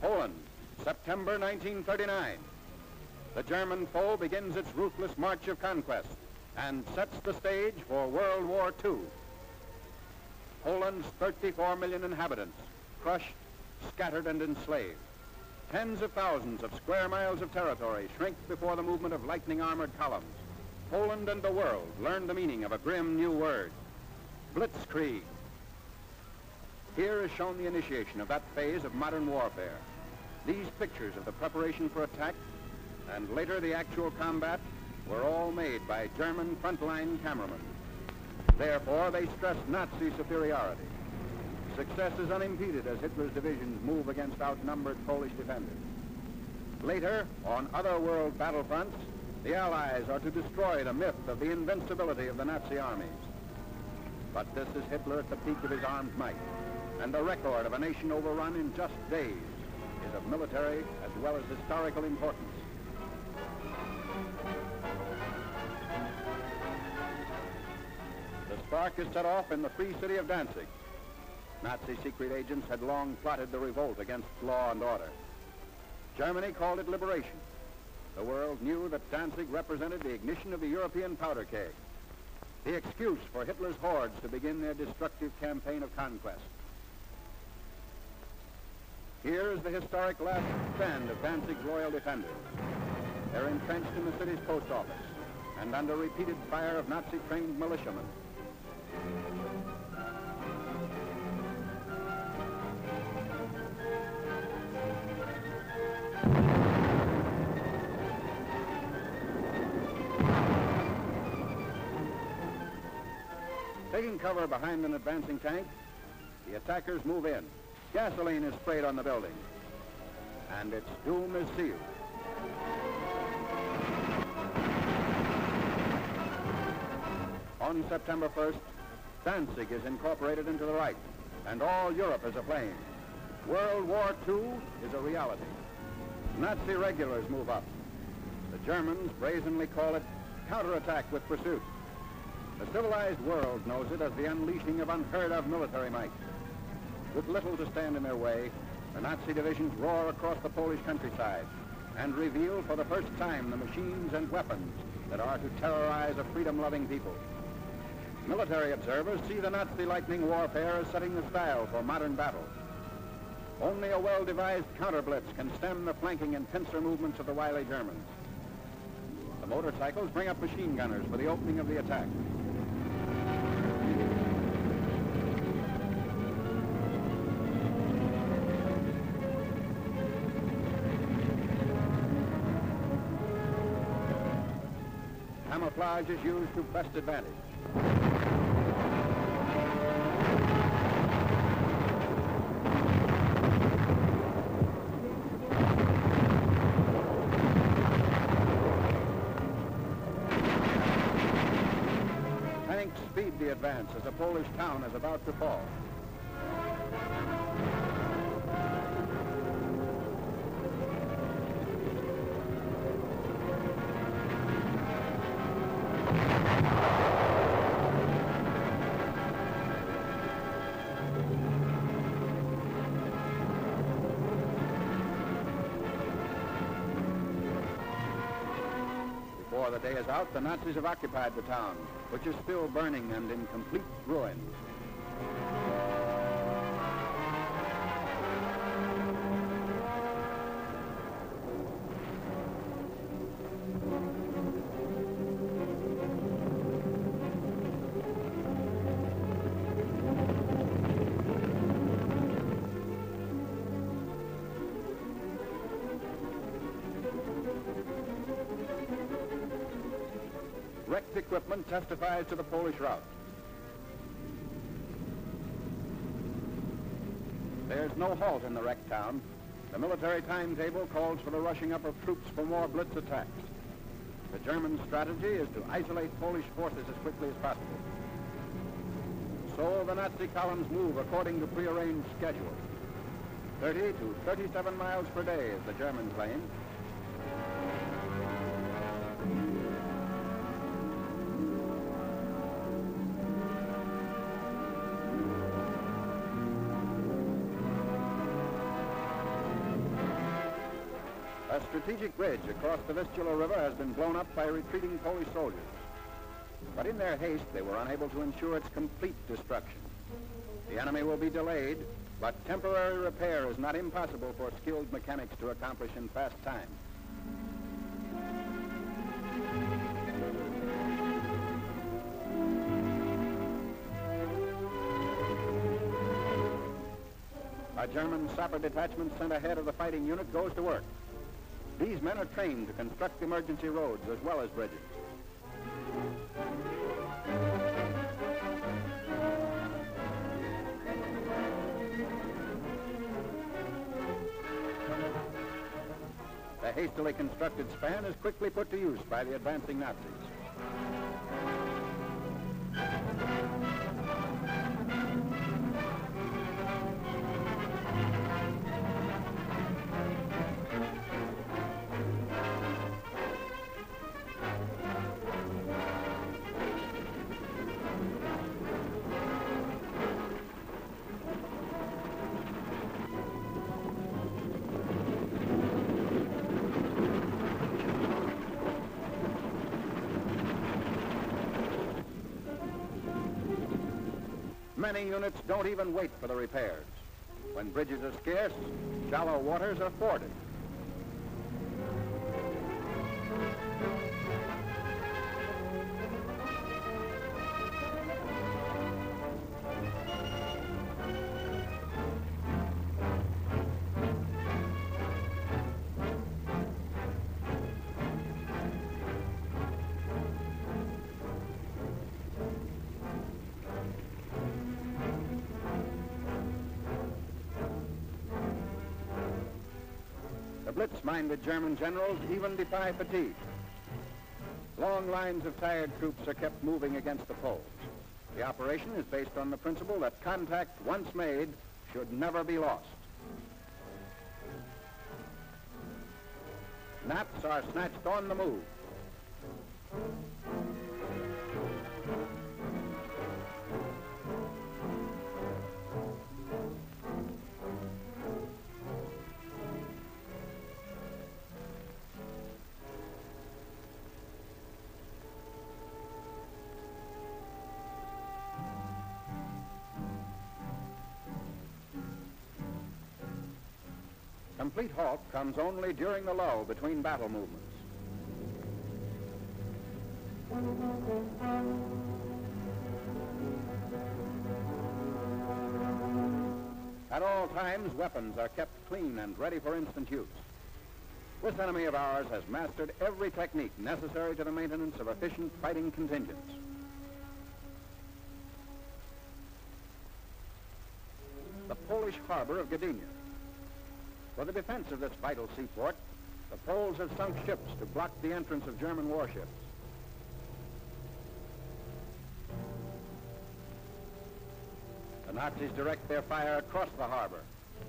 Poland, September 1939. The German foe begins its ruthless march of conquest and sets the stage for World War II. Poland's 34 million inhabitants, crushed, scattered, and enslaved. Tens of thousands of square miles of territory shrink before the movement of lightning armored columns. Poland and the world learn the meaning of a grim new word, blitzkrieg. Here is shown the initiation of that phase of modern warfare. These pictures of the preparation for attack and later the actual combat were all made by German frontline cameramen. Therefore, they stress Nazi superiority. Success is unimpeded as Hitler's divisions move against outnumbered Polish defenders. Later, on other world battlefronts, the Allies are to destroy the myth of the invincibility of the Nazi armies. But this is Hitler at the peak of his armed might, and the record of a nation overrun in just days is of military as well as historical importance. The spark is set off in the free city of Danzig. Nazi secret agents had long plotted the revolt against law and order. Germany called it liberation. The world knew that Danzig represented the ignition of the European powder keg, the excuse for Hitler's hordes to begin their destructive campaign of conquest. Here is the historic last stand of Danzig's loyal defenders. They're entrenched in the city's post office and under repeated fire of Nazi-trained militiamen. Taking cover behind an advancing tank, the attackers move in. Gasoline is sprayed on the building, and its doom is sealed. On September 1st, Danzig is incorporated into the Reich, and all Europe is aflame. World War II is a reality. Nazi regulars move up. The Germans brazenly call it counterattack with pursuit. The civilized world knows it as the unleashing of unheard-of military might. With little to stand in their way, the Nazi divisions roar across the Polish countryside and reveal for the first time the machines and weapons that are to terrorize a freedom-loving people. Military observers see the Nazi lightning warfare as setting the style for modern battle. Only a well-devised counter-blitz can stem the flanking and pincer movements of the wily Germans. The motorcycles bring up machine gunners for the opening of the attack. Camouflage is used to best advantage. Tanks speed the advance as a Polish town is about to fall. Before the day is out, the Nazis have occupied the town, which is still burning and in complete ruins. Wrecked equipment testifies to the Polish rout. There's no halt in the wrecked town. The military timetable calls for the rushing up of troops for more blitz attacks. The German strategy is to isolate Polish forces as quickly as possible. So the Nazi columns move according to prearranged schedule. 30 to 37 miles per day is the German claim. A strategic bridge across the Vistula River has been blown up by retreating Polish soldiers. But in their haste, they were unable to ensure its complete destruction. The enemy will be delayed, but temporary repair is not impossible for skilled mechanics to accomplish in fast time. A German sapper detachment sent ahead of the fighting unit goes to work. These men are trained to construct emergency roads as well as bridges. The hastily constructed span is quickly put to use by the advancing Nazis. Many units don't even wait for the repairs. When bridges are scarce, shallow waters are forded. The blitz-minded German generals even defy fatigue. Long lines of tired troops are kept moving against the Poles. The operation is based on the principle that contact, once made, should never be lost. Naps are snatched on the move. Complete halt comes only during the lull between battle movements. At all times, weapons are kept clean and ready for instant use. This enemy of ours has mastered every technique necessary to the maintenance of efficient fighting contingents. The Polish harbor of Gdynia. For the defense of this vital seaport, the Poles have sunk ships to block the entrance of German warships. The Nazis direct their fire across the harbor.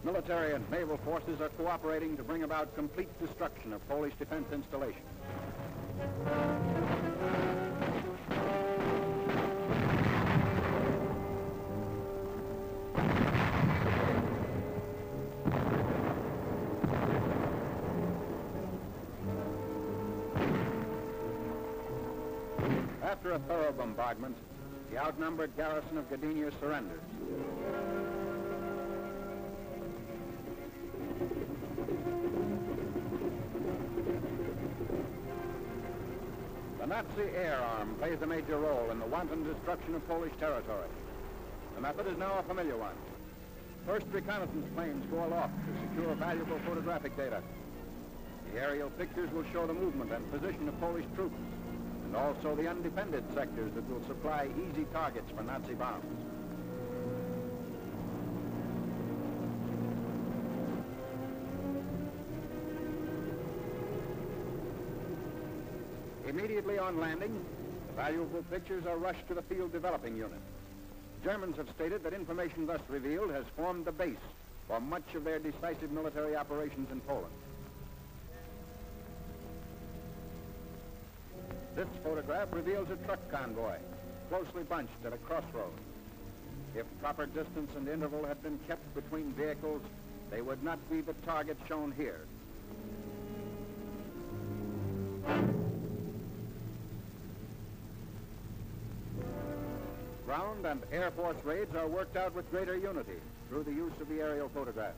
Military and naval forces are cooperating to bring about complete destruction of Polish defense installations. After a thorough bombardment, the outnumbered garrison of Gdynia surrenders. The Nazi air arm plays a major role in the wanton destruction of Polish territory. The method is now a familiar one. First reconnaissance planes go aloft to secure valuable photographic data. The aerial pictures will show the movement and position of Polish troops, and also the undefended sectors that will supply easy targets for Nazi bombs. Immediately on landing, the valuable pictures are rushed to the field developing unit. Germans have stated that information thus revealed has formed the base for much of their decisive military operations in Poland. This photograph reveals a truck convoy, closely bunched at a crossroads. If proper distance and interval had been kept between vehicles, they would not be the target shown here. ground and Air Force raids are worked out with greater unity through the use of the aerial photographs.